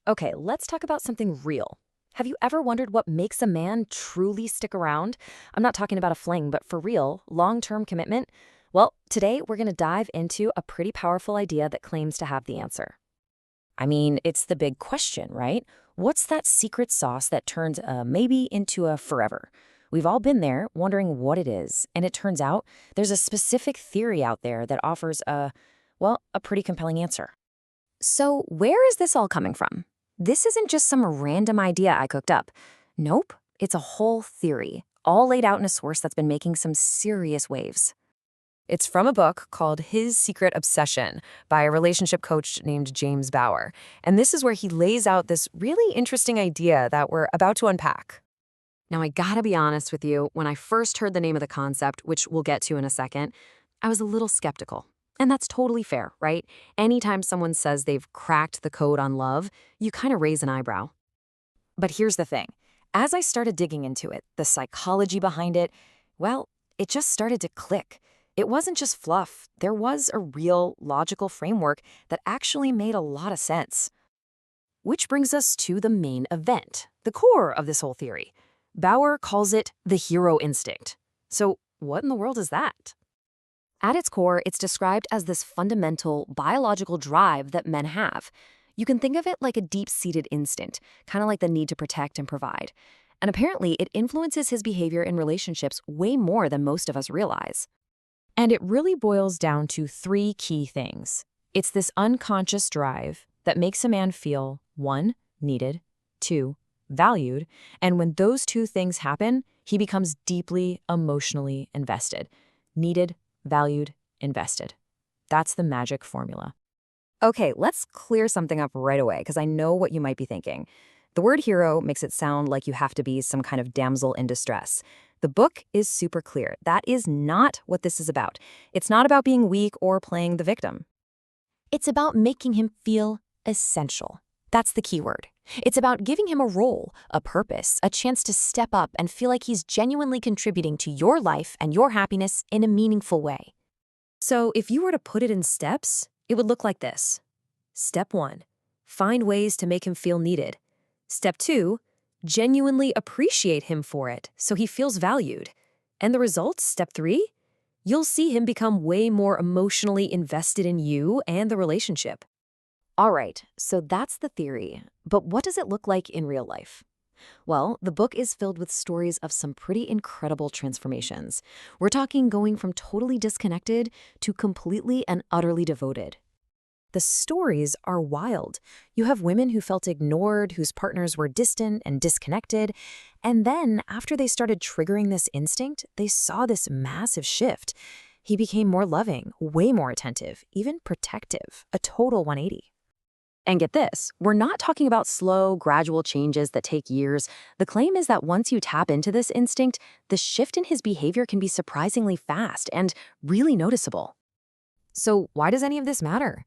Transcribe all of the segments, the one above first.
Okay, let's talk about something real. Have you ever wondered what makes a man truly stick around? I'm not talking about a fling, but for real, long-term commitment. Well, today we're going to dive into a pretty powerful idea that claims to have the answer. I mean, it's the big question, right? What's that secret sauce that turns a maybe into a forever? We've all been there wondering what it is, and it turns out there's a specific theory out there that offers a pretty compelling answer. So, where is this all coming from? This isn't just some random idea I cooked up. Nope, it's a whole theory, all laid out in a source that's been making some serious waves. It's from a book called His Secret Obsession by a relationship coach named James Bauer. And this is where he lays out this really interesting idea that we're about to unpack. Now, I gotta be honest with you, when I first heard the name of the concept, which we'll get to in a second, I was a little skeptical. And that's totally fair, right? Anytime someone says they've cracked the code on love, you kind of raise an eyebrow. But here's the thing. As I started digging into it, the psychology behind it, well, it just started to click. It wasn't just fluff. There was a real, logical framework that actually made a lot of sense. Which brings us to the main event, the core of this whole theory. Bauer calls it the hero instinct. So what in the world is that? At its core, it's described as this fundamental biological drive that men have. You can think of it like a deep-seated instinct, kind of like the need to protect and provide. And apparently, it influences his behavior in relationships way more than most of us realize. And it really boils down to three key things. It's this unconscious drive that makes a man feel, 1, needed, 2, valued, and when those two things happen, he becomes deeply emotionally invested. Needed, valued, invested. That's the magic formula. Okay, let's clear something up right away, because I know what you might be thinking. The word hero makes it sound like you have to be some kind of damsel in distress. The book is super clear. That is not what this is about. It's not about being weak or playing the victim. It's about making him feel essential. That's the key word. It's about giving him a role, a purpose, a chance to step up and feel like he's genuinely contributing to your life and your happiness in a meaningful way. So if you were to put it in steps, it would look like this. Step 1, find ways to make him feel needed. Step 2, genuinely appreciate him for it so he feels valued. And the result, step 3, you'll see him become way more emotionally invested in you and the relationship. All right, so that's the theory. But what does it look like in real life? Well, the book is filled with stories of some pretty incredible transformations. We're talking going from totally disconnected to completely and utterly devoted. The stories are wild. You have women who felt ignored, whose partners were distant and disconnected, and then after they started triggering this instinct, they saw this massive shift. He became more loving, way more attentive, even protective, a total 180. And get this, we're not talking about slow, gradual changes that take years. The claim is that once you tap into this instinct, the shift in his behavior can be surprisingly fast and really noticeable. So why does any of this matter?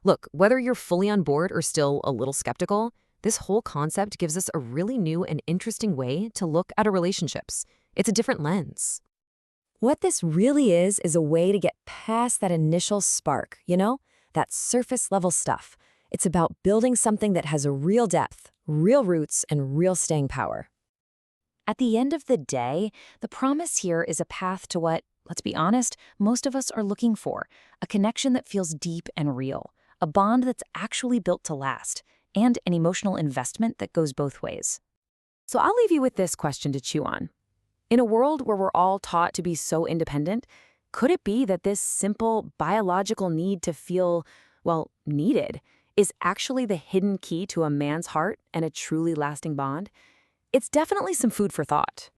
Look, whether you're fully on board or still a little skeptical, this whole concept gives us a really new and interesting way to look at our relationships. It's a different lens. What this really is a way to get past that initial spark, that surface level stuff. It's about building something that has a real depth, real roots, and real staying power. At the end of the day, the promise here is a path to what, let's be honest, most of us are looking for, a connection that feels deep and real, a bond that's actually built to last, and an emotional investment that goes both ways. So I'll leave you with this question to chew on. In a world where we're all taught to be so independent, could it be that this simple biological need to feel, needed, is actually the hidden key to a man's heart and a truly lasting bond? It's definitely some food for thought.